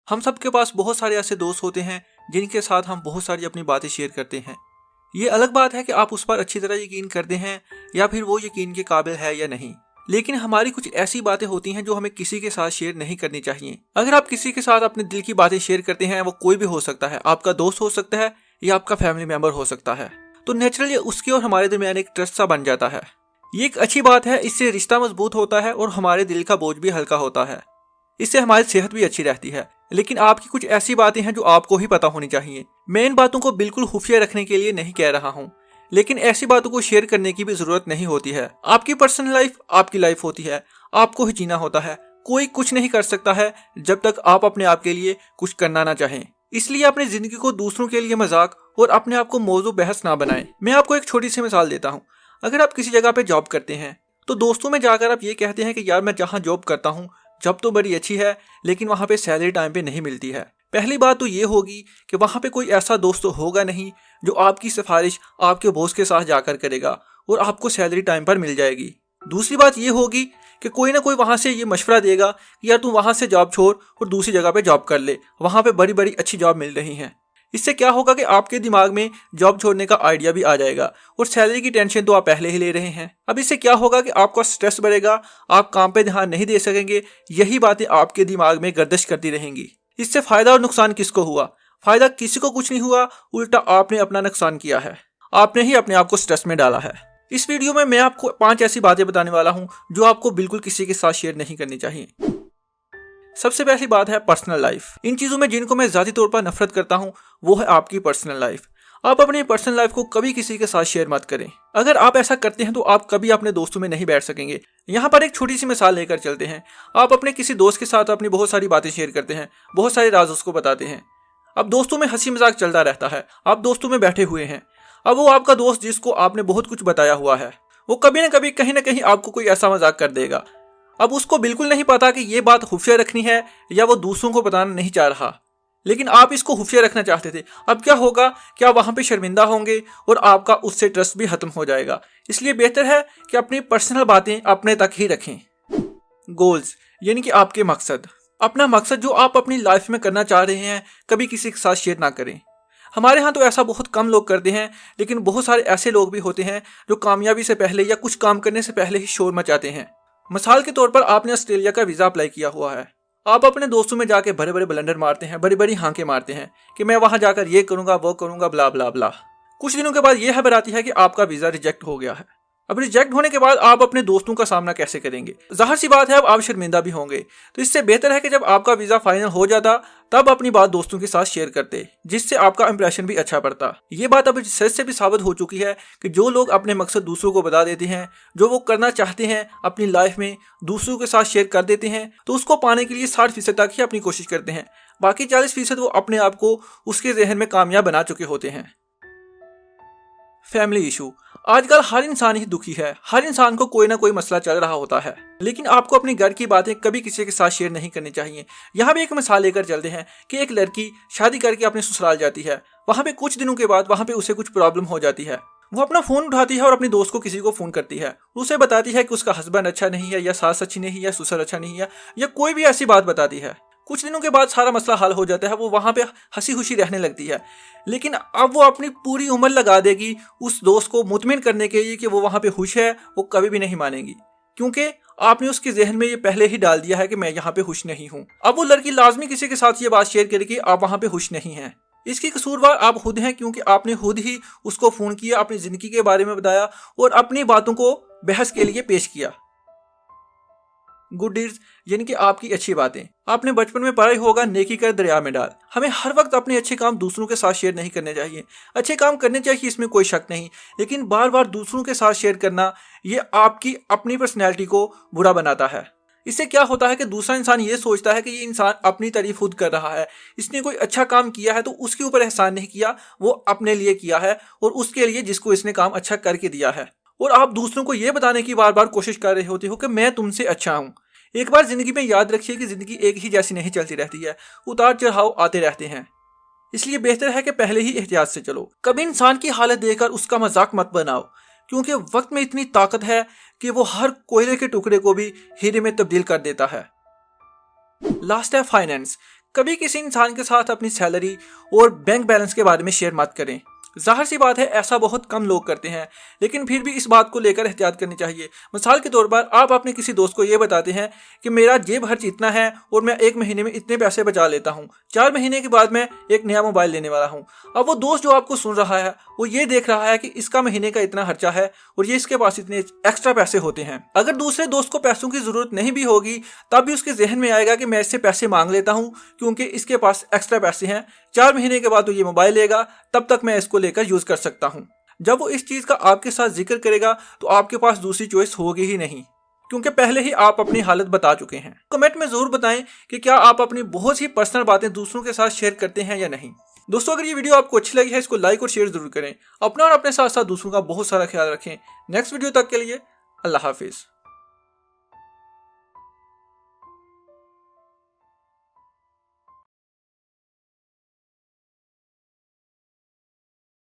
हम सबके पास बहुत सारे ऐसे दोस्त होते हैं जिनके साथ हम बहुत सारी अपनी बातें शेयर करते हैं। ये अलग बात है कि आप उस पर अच्छी तरह यकीन करते हैं या फिर वो यकीन के काबिल है या नहीं, लेकिन हमारी कुछ ऐसी बातें होती हैं जो हमें किसी के साथ शेयर नहीं करनी चाहिए। अगर आप किसी के साथ अपने दिल की बातें शेयर करते हैं, वो कोई भी हो सकता है, आपका दोस्त हो सकता है या आपका फैमिली मेंबर हो सकता है, तो नेचुरली उसके और हमारे दरमियान एक ट्रस्ट सा बन जाता है। ये एक अच्छी बात है, इससे रिश्ता मजबूत होता है और हमारे दिल का बोझ भी हल्का होता है। इससे हमारी सेहत भी अच्छी रहती है। लेकिन आपकी कुछ ऐसी बातें हैं जो आपको ही पता होनी चाहिए। मैं इन बातों को बिल्कुल खुफिया रखने के लिए नहीं कह रहा हूँ, लेकिन ऐसी बातों को शेयर करने की भी जरूरत नहीं होती है। आपकी पर्सनल लाइफ आपकी लाइफ होती है, आपको ही जीना होता है। कोई कुछ नहीं कर सकता है जब तक आप अपने आप के लिए कुछ करना ना चाहें। इसलिए अपनी जिंदगी को दूसरों के लिए मजाक और अपने आप को मौजू बहस ना बनाएं। मैं आपको एक छोटी सी मिसाल देता हूँ। अगर आप किसी जगह पे जॉब करते हैं तो दोस्तों में जाकर आप ये कहते हैं कि यार मैं जहाँ जॉब करता हूँ जॉब तो बड़ी अच्छी है, लेकिन वहाँ पे सैलरी टाइम पे नहीं मिलती है। पहली बात तो ये होगी कि वहाँ पे कोई ऐसा दोस्त तो होगा नहीं जो आपकी सिफारिश आपके बॉस के साथ जाकर करेगा और आपको सैलरी टाइम पर मिल जाएगी। दूसरी बात ये होगी कि कोई ना कोई वहाँ से ये मशवरा देगा कि यार तू वहाँ से जॉब छोड़ और दूसरी जगह पे जॉब कर ले, वहाँ पे बड़ी बड़ी अच्छी जॉब मिल रही हैं। इससे क्या होगा कि आपके दिमाग में जॉब छोड़ने का आइडिया भी आ जाएगा और सैलरी की टेंशन तो आप पहले ही ले रहे हैं। अब इससे क्या होगा कि आपका स्ट्रेस बढ़ेगा, आप काम पे ध्यान नहीं दे सकेंगे। यही बातें आपके दिमाग में गर्दिश करती रहेंगी। इससे फायदा और नुकसान किसको हुआ? फायदा किसी को कुछ नहीं हुआ, उल्टा आपने अपना नुकसान किया है। आपने ही अपने आप को स्ट्रेस में डाला है। इस वीडियो में मैं आपको 5 ऐसी बातें बताने वाला हूँ जो आपको बिल्कुल किसी के साथ शेयर नहीं करनी चाहिए। सबसे पहली बात है पर्सनल लाइफ। इन चीजों में जिनको मैं ज़ाती तौर पर नफरत करता हूँ वो है आपकी पर्सनल लाइफ। आप अपनी पर्सनल लाइफ को कभी किसी के साथ शेयर मत करें। अगर आप ऐसा करते हैं तो आप कभी अपने दोस्तों में नहीं बैठ सकेंगे। यहाँ पर एक छोटी सी मिसाल लेकर चलते हैं। आप अपने किसी दोस्त के साथ अपनी बहुत सारी बातें शेयर करते हैं, बहुत सारे राज उसको बताते हैं। अब दोस्तों में हंसी मजाक चलता रहता है, आप दोस्तों में बैठे हुए हैं। अब वो आपका दोस्त जिसको आपने बहुत कुछ बताया हुआ है, वो कभी ना कहीं आपको कोई ऐसा मजाक कर देगा। अब उसको बिल्कुल नहीं पता कि ये बात खुफिया रखनी है या वो दूसरों को बताना नहीं चाह रहा, लेकिन आप इसको खुफिया रखना चाहते थे। अब क्या होगा, क्या वहां पे शर्मिंदा होंगे और आपका उससे ट्रस्ट भी खत्म हो जाएगा। इसलिए बेहतर है कि अपनी पर्सनल बातें अपने तक ही रखें। गोल्स यानी कि आपके मकसद, अपना मकसद जो आप अपनी लाइफ में करना चाह रहे हैं कभी किसी के साथ शेयर ना करें। हमारे यहाँ तो ऐसा बहुत कम लोग करते हैं, लेकिन बहुत सारे ऐसे लोग भी होते हैं जो कामयाबी से पहले या कुछ काम करने से पहले ही शोर मचाते हैं। मिसाल के तौर पर आपने ऑस्ट्रेलिया का वीजा अप्लाई किया हुआ है। आप अपने दोस्तों में जाके बड़े बड़े ब्लंडर मारते हैं, बड़ी बड़ी हांके मारते हैं कि मैं वहां जाकर ये करूंगा वो करूंगा ब्ला ब्ला ब्ला। कुछ दिनों के बाद यह खबर आती है कि आपका वीजा रिजेक्ट हो गया है। अब रिजेक्ट होने के बाद आप अपने दोस्तों का सामना कैसे करेंगे? जाहिर सी बात है अब आप शर्मिंदा भी होंगे। तो इससे बेहतर है कि जब आपका वीजा फाइनल हो जाता तब अपनी बात दोस्तों के साथ शेयर करते, जिससे आपका इंप्रेशन भी अच्छा पड़ता। ये बात अब रिसर्च से भी साबित हो चुकी है कि जो लोग अपने मकसद दूसरों को बता देते हैं, जो वो करना चाहते हैं अपनी लाइफ में दूसरों के साथ शेयर कर देते हैं, तो उसको पाने के लिए 60% तक ही अपनी कोशिश करते हैं। बाकी 40% वो अपने आप को उसके जहन में कामयाब बना चुके होते हैं। Family issue. आजकल हर इंसान ही दुखी है, हर इंसान को कोई ना कोई मसला चल रहा होता है, लेकिन आपको अपनी घर की बातें कभी किसी के साथ शेयर नहीं करनी चाहिए। यहाँ भी एक मिसाल लेकर चलते हैं कि एक लड़की शादी करके अपने ससुराल जाती है। वहाँ पे कुछ दिनों के बाद वहाँ पे उसे कुछ प्रॉब्लम हो जाती है। वो अपना फोन उठाती है और अपने दोस्त को किसी को फोन करती है। उसे बताती है कि उसका हस्बैंड अच्छा नहीं है, या सास अच्छी नहीं, या ससुर अच्छा नहीं है, या कोई भी ऐसी बात बताती है। कुछ दिनों के बाद सारा मसला हल हो जाता है। वो वहाँ पे हंसी खुशी रहने लगती है। लेकिन अब वो अपनी पूरी उम्र लगा देगी उस दोस्त को मुतमिन करने के लिए कि वो वहाँ पे खुश है। वो कभी भी नहीं मानेगी, क्योंकि आपने उसके जहन में ये पहले ही डाल दिया है कि मैं यहाँ पे खुश नहीं हूँ। अब वो लड़की लाजमी किसी के साथ ये बात शेयर करेगी आप वहाँ पे खुश नहीं हैं। इसकी कसूरवार आप खुद हैं, क्योंकि आपने खुद ही उसको फोन किया, अपनी जिंदगी के बारे में बताया और अपनी बातों को बहस के लिए पेश किया। गुड डीड्स यानी कि आपकी अच्छी बातें। आपने बचपन में पढ़ा ही होगा, नेकी कर दरिया में डाल। हमें हर वक्त अपने अच्छे काम दूसरों के साथ शेयर नहीं करने चाहिए। अच्छे काम करने चाहिए, इसमें कोई शक नहीं, लेकिन बार बार दूसरों के साथ शेयर करना ये आपकी अपनी पर्सनैलिटी को बुरा बनाता है। इससे क्या होता है कि दूसरा इंसान ये सोचता है कि ये इंसान अपनी तारीफ खुद कर रहा है, इसने कोई अच्छा काम किया है तो उसके ऊपर एहसान नहीं किया, वो अपने लिए किया है और उसके लिए जिसको इसने काम अच्छा करके दिया है। और आप दूसरों को ये बताने की बार बार कोशिश कर रहे होते हो कि मैं तुमसे अच्छा हूँ। एक बार जिंदगी में याद रखिए कि जिंदगी एक ही जैसी नहीं चलती रहती है, उतार चढ़ाव आते रहते हैं। इसलिए बेहतर है कि पहले ही एहतियात से चलो। कभी इंसान की हालत देखकर उसका मजाक मत बनाओ, क्योंकि वक्त में इतनी ताकत है कि वो हर कोयले के टुकड़े को भी हीरे में तब्दील कर देता है। लास्ट है फाइनेंस। कभी किसी इंसान के साथ अपनी सैलरी और बैंक बैलेंस के बारे में शेयर मत करें। जाहिर सी बात है ऐसा बहुत कम लोग करते हैं, लेकिन फिर भी इस बात को लेकर एहतियात करनी चाहिए। मिसाल के तौर पर आप अपने किसी दोस्त को ये बताते हैं कि मेरा जेब खर्च इतना है और मैं 1 महीने में इतने पैसे बचा लेता हूँ, 4 महीने के बाद मैं एक नया मोबाइल लेने वाला हूँ। अब वो दोस्त जो आपको सुन रहा है वो ये देख रहा है कि इसका महीने का इतना खर्चा है और ये इसके पास इतने एक्स्ट्रा पैसे होते हैं। अगर दूसरे दोस्त को पैसों की जरूरत नहीं भी होगी तब भी उसके जहन में आएगा कि मैं इससे पैसे मांग लेता हूँ क्योंकि इसके पास एक्स्ट्रा पैसे हैं, 4 महीने के बाद तो ये मोबाइल लेगा, तब तक मैं इसको लेकर यूज कर सकता हूँ। जब वो इस चीज का आपके साथ जिक्र करेगा तो आपके पास दूसरी चॉइस होगी ही नहीं, क्योंकि पहले ही आप अपनी हालत बता चुके हैं। कमेंट में जरूर बताएं कि क्या आप अपनी बहुत ही पर्सनल बातें दूसरों के साथ शेयर करते हैं या नहीं। दोस्तों अगर ये वीडियो आपको अच्छी लगी है इसको लाइक और शेयर जरूर करें। अपना और अपने साथ साथ दूसरों का बहुत सारा ख्याल रखें। नेक्स्ट वीडियो तक के लिए अल्लाह हाफिज।